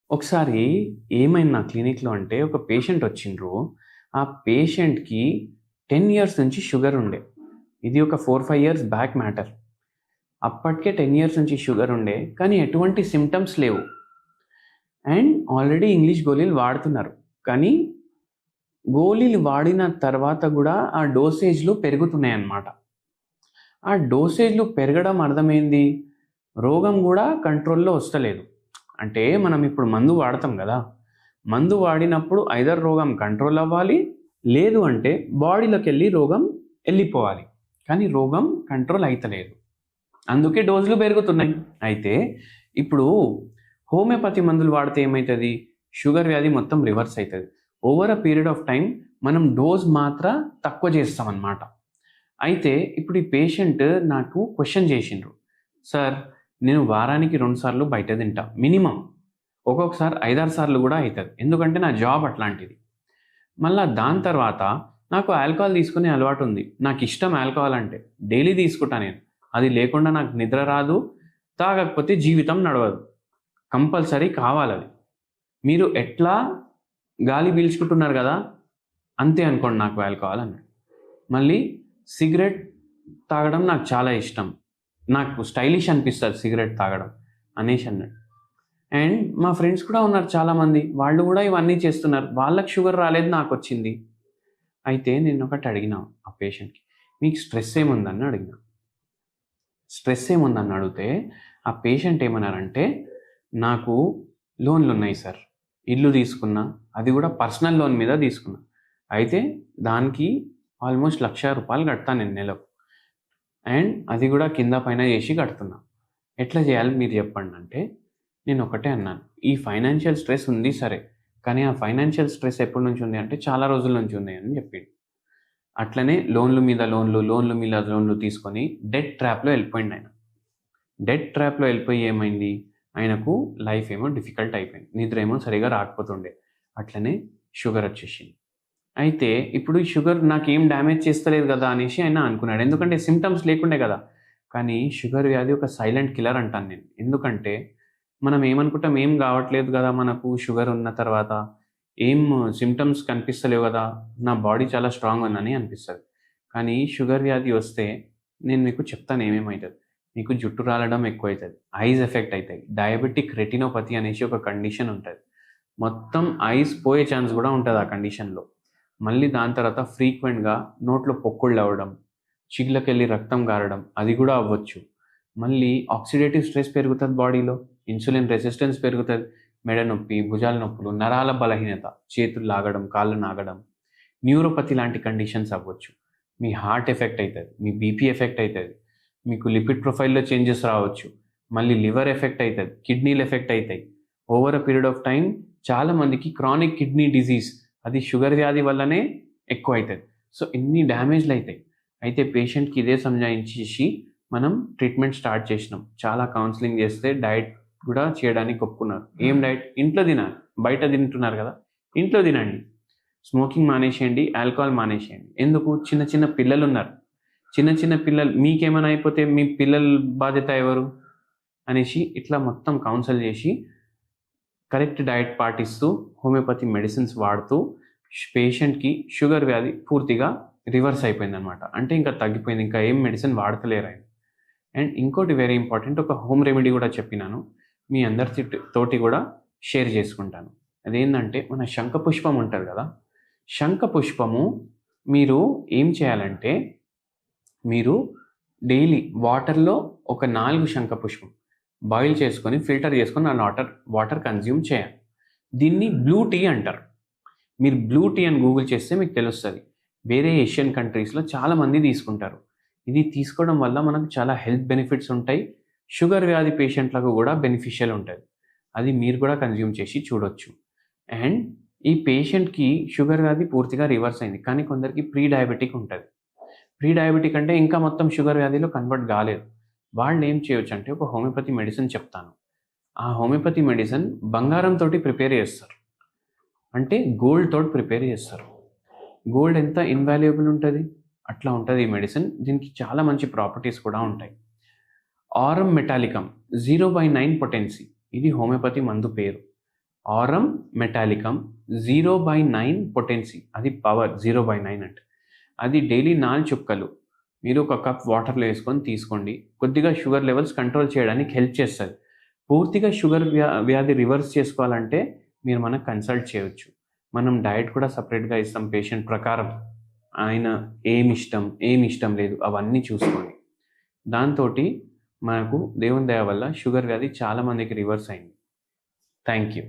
ఒకసారి ఏమైంది నా క్లినిక్‌లో అంటే ఒక పేషెంట్ వచ్చిండ్రు. ఆ పేషెంట్‌కి 10 ఇయర్స్ నుంచి షుగర్ ఉండే. ఇది ఒక 4, 5 ఇయర్స్ బ్యాక్ మ్యాటర్. అప్పటికే 10 ఇయర్స్ నుంచి షుగర్ ఉండే. కానీ ఎటువంటి సింప్టమ్స్ లేవు. అండ్ ఆల్రెడీ ఇంగ్లీష్ గోళీలు వాడుతున్నారు. కానీ గోళీలు వాడిన తర్వాత గూడా ఆ డోసేజ్‌లు పెరుగుతున్నాయన్నమాట. ఆ డోసేజ్‌లు పెరగడం అర్థమైంది. రోగం గూడా కంట్రోల్‌లో వస్తలేదు. అంటే మనం ఇప్పుడు మందు వాడతాం గదా! మందు వాడినప్పుడు ఐదర్ రోగం కంట్రోల్ అవ్వాలి. లేదు అంటే బాడీలోకెళ్ళి రోగం ఎళ్ళిపోవాలి. కానీ రోగం కంట్రోల్ అయితలేదు. అందుకే డోసులు పెరుగుతున్నాయి. అయితే ఇప్పుడు హోమియోపతి మందులు వాడితే ఏమైతది? షుగర్ వ్యాధి మొత్తం రివర్స్ అయితది. Over a period of time మనం డోస్ తక్కువ చేస్తామన్నమాట. అయితే ఇప్పుడు ఈ పేషెంట్ నాకు క్వెషన్ చేసిండ్రు. సార్, నేను వారానికి 2 సార్లు బయట తింటా మినిమమ్. ఒక్కొక్కసారి 5, 6 సార్లు కూడా అయితది. ఎందుకంటే నా జాబ్ అట్లాంటిది. మళ్ళా దాని తర్వాత నాకు ఆల్కహాల్ తీసుకునే అలవాటు ఉంది. నాకిష్టం ఆల్కహాల్ అంటే. డైలీ తీసుకుంటా నేను. అది లేకుండా నాకు నిద్ర రాదు. తాగకపోతే జీవితం నడవదు. కంపల్సరీ కావాలది. మీరు ఎట్లా గాలి పీల్చుకుంటున్నారు గదా! అంతే అనుకోండి నాకు ఆల్కహాల్ అన్నాడు. మళ్ళీ సిగరెట్ తాగడం నాకు చాలా ఇష్టం. నాకు స్టైలిష్ అనిపిస్తది సిగరెట్ తాగడం అనేసి అన్నాడు. అండ్ మా ఫ్రెండ్స్ కూడా ఉన్నారు చాలామంది. వాళ్ళు గూడా ఇవన్నీ చేస్తున్నారు. వాళ్ళకి షుగర్ రాలేదు, నాకొచ్చింది. అయితే నేనొకటి అడిగినా ఆ పేషెంట్‌కి. మీకు స్ట్రెస్ ఏముందని అడిగినా. స్ట్రెస్ ఏముందని అడిగితే ఆ పేషెంట్ ఏమన్నారంటే, నాకు లోన్‌లున్నాయి సార్. ఇల్లు తీసుకున్నా. అది గూడా పర్సనల్ లోన్ మీద తీసుకున్నా. అయితే దానికి ఆల్మోస్ట్ ₹1,00,000 కడతా నేను నెలకు. అండ్ అది గూడా కింద పైన చేసి కడుతున్నా. ఎట్లా చేయాలి మీరు చెప్పండంటే, నేనొకటే అన్నాను. ఈ ఫైనాన్షియల్ స్ట్రెస్ ఉంది సరే. కానీ ఆ ఫైనాన్షియల్ స్ట్రెస్ ఎప్పటి నుంచి ఉంది అంటే చాలా రోజుల నుంచి ఉంది అని చెప్పిండు. అట్లనే లోన్‌ల మీద లోన్‌లు, లోన్‌ల మీద లోన్‌లు తీసుకొని డెట్ ట్రాప్‌లో వెళ్ళిపోయిండాయన. డెట్ ట్రాప్‌లో వెళ్ళిపోయి ఏమైంది? ఆయనకు లైఫ్ ఏమో డిఫికల్ట్ అయిపోయింది. నిద్ర ఏమో సరిగ్గా రాకపోతుండే. అట్లనే షుగర్ వచ్చేసింది. అయితే ఇప్పుడు ఈ షుగర్ నాకేం డ్యామేజ్ చేస్తలేదు గదా! అనేసి ఆయన అనుకున్నాడు. ఎందుకంటే సింప్టమ్స్ లేకుండే గదా! కానీ షుగర్ వ్యాధి ఒక సైలెంట్ కిల్లర్ అంటాను నేను. ఎందుకంటే మనం ఏమనుకుంటాం, ఏం గావట్లేదు గదా! మనకు షుగర్ ఉన్న తర్వాత. ఏం సింప్టమ్స్ కనిపిస్తలేవు గదా! నా బాడీ చాలా స్ట్రాంగ్ ఉందని అనిపిస్తది. కానీ షుగర్ వ్యాధి వస్తే నేను మీకు చెప్తాను ఏమేమైతది. మీకు జుట్టు రాలడం ఎక్కువైతది. ఐస్ ఎఫెక్ట్ అయితాయి. డయాబెటిక్ రెటినోపతి అనేసి ఒక కండిషన్ ఉంటది. మొత్తం ఐస్ పోయే ఛాన్స్ గూడా ఉంటది ఆ కండిషన్‌లో. మళ్ళీ దాని తర్వాత ఫ్రీక్వెంట్‌గా నోట్లో పొక్కుళ్ళవ్వడం, చీకులకెళ్ళి రక్తం గారడం అది గూడా అవ్వచ్చు. మళ్ళీ ఆక్సిడేటివ్ స్ట్రెస్ పెరుగుతది బాడీలో. ఇన్సులిన్ రెసిస్టెన్స్ పెరుగుతది. మెడ నొప్పి, భుజాల నొప్పులు, నరాల బలహీనత, చేతులు లాగడం, కాళ్ళు నాగడం, న్యూరోపతి లాంటి కండిషన్స్ అవ్వచ్చు. మీ హార్ట్ ఎఫెక్ట్ అయితది. మీ బీపీ ఎఫెక్ట్ అయితది. మీకు లిపిడ్ ప్రొఫైల్‌లో చేంజెస్ రావచ్చు. మళ్ళీ లివర్ ఎఫెక్ట్ అయితది. కిడ్నీలు ఎఫెక్ట్ అయితాయి. Over a period of time చాలా మందికి క్రానిక్ కిడ్నీ డిసీజ్ అది షుగర్ వ్యాధి వల్లనే ఎక్కువైతది. సో, ఇన్ని డ్యామేజ్‌లయితాయి. అయితే పేషెంట్‌కి ఇదే సంజాయించేసి మనం ట్రీట్మెంట్ స్టార్ట్ చేసినాం. చాలా కౌన్సెలింగ్ చేస్తే డైట్ గూడా చేయడానికి ఒప్పుకున్నారు. ఏం డైట్? ఇంట్లో తినాలి. బయట తింటున్నారు గదా! ఇంట్లో తినండి. స్మోకింగ్ మానేసేయండి. ఆల్కహాల్ మానేసేయండి. ఎందుకు? చిన్న చిన్న పిల్లలున్నారు. చిన్న చిన్న పిల్లలు మీకేమైనా అయిపోతే మీ పిల్లల బాధ్యత ఎవరు? అనేసి ఇట్లా మొత్తం కౌన్సెల్ చేసి కరెక్ట్ డైట్ పాటిస్తూ, హోమియోపతి మెడిసిన్స్ వాడుతూ పేషెంట్‌కి షుగర్ వ్యాధి పూర్తిగా రివర్స్ అయిపోయిందనమాట. అంటే ఇంకా తగ్గిపోయింది. ఇంకా ఏం మెడిసిన్ వాడతలేరాయన. అండ్ ఇంకోటి వెరీ ఇంపార్టెంట్, ఒక హోమ్ రెమెడీ గూడా చెప్పినాను. మీ అందరి తోటి గూడా షేర్ చేసుకుంటాను. అదేందంటే మన శంఖపుష్పం ఉంటది గదా! శంఖపుష్పము మీరు ఏం చేయాలంటే, మీరు డైలీ వాటర్‌లో ఒక 4 శంఖపుష్పం బాయిల్ చేసుకొని, ఫిల్టర్ చేసుకొని ఆ వాటర్ కన్జ్యూమ్ చేయాలి. దీన్ని బ్లూ టీ అంటారు. మీరు బ్లూ టీ అని గూగుల్ చేస్తే మీకు తెలుస్తది. వేరే ఏషియన్ కంట్రీస్‌లో చాలామంది తీసుకుంటారు. ఇది తీసుకోవడం వల్ల మనకు చాలా హెల్త్ బెనిఫిట్స్ ఉంటాయి. షుగర్ వ్యాధి పేషెంట్‌లకు గూడా బెనిఫిషియల్ ఉంటది. అది మీరు గూడా కన్జ్యూమ్ చేసి చూడొచ్చు. అండ్ ఈ పేషెంట్‌కి షుగర్ వ్యాధి పూర్తిగా రివర్స్ అయింది. కానీ కొందరికి ప్రీ డయాబెటిక్ ఉంటది. ప్రీ డయాబెటిక్ అంటే ఇంకా మొత్తం షుగర్ వ్యాధిలో కన్వర్ట్ గాలేదు. వాళ్ళేం చేయొచ్చంటే ఒక హోమియోపతి మెడిసిన్ చెప్తాను. ఆ హోమియోపతి మెడిసిన్ బంగారంతోటి ప్రిపేర్ చేస్తారు. అంటే గోల్డ్ తోటి ప్రిపేర్ చేస్తారు. గోల్డ్ ఎంత ఇన్‌వాల్యుయబుల్ ఉంటది. అట్లా ఉంటది ఈ మెడిసిన్. దీనికి చాలా మంచి ప్రాపర్టీస్ కూడా ఉంటాయి. ఆరమ్ మెటాలికమ్ 0/9 పొటెన్సీ ఇది హోమియోపతి మందు పేరు. ఆరం మెటాలికం 0/9 పొటెన్సీ, అది పవర్ 0/9 అంటే. అది డైలీ 4 చుక్కలు మీరు ఒక కప్ వాటర్లో వేసుకొని తీసుకోండి. కొద్దిగా షుగర్ లెవెల్స్ కంట్రోల్ చేయడానికి హెల్ప్ చేస్తుంది. పూర్తిగా షుగర్ వ్యాధి రివర్స్ చేసుకోవాలంటే మీరు మనకు కన్సల్ట్ చేయవచ్చు. మనం డయట్ కూడా సపరేట్గా ఇస్తాం పేషెంట్ ప్రకారం. ఆయన ఏమి ఇష్టం లేదు అవన్నీ చూసుకోండి. దాంతో మనకు దేవుని దయ వల్ల షుగర్ వ్యాధి చాలామందికి రివర్స్ అయింది. Thank you.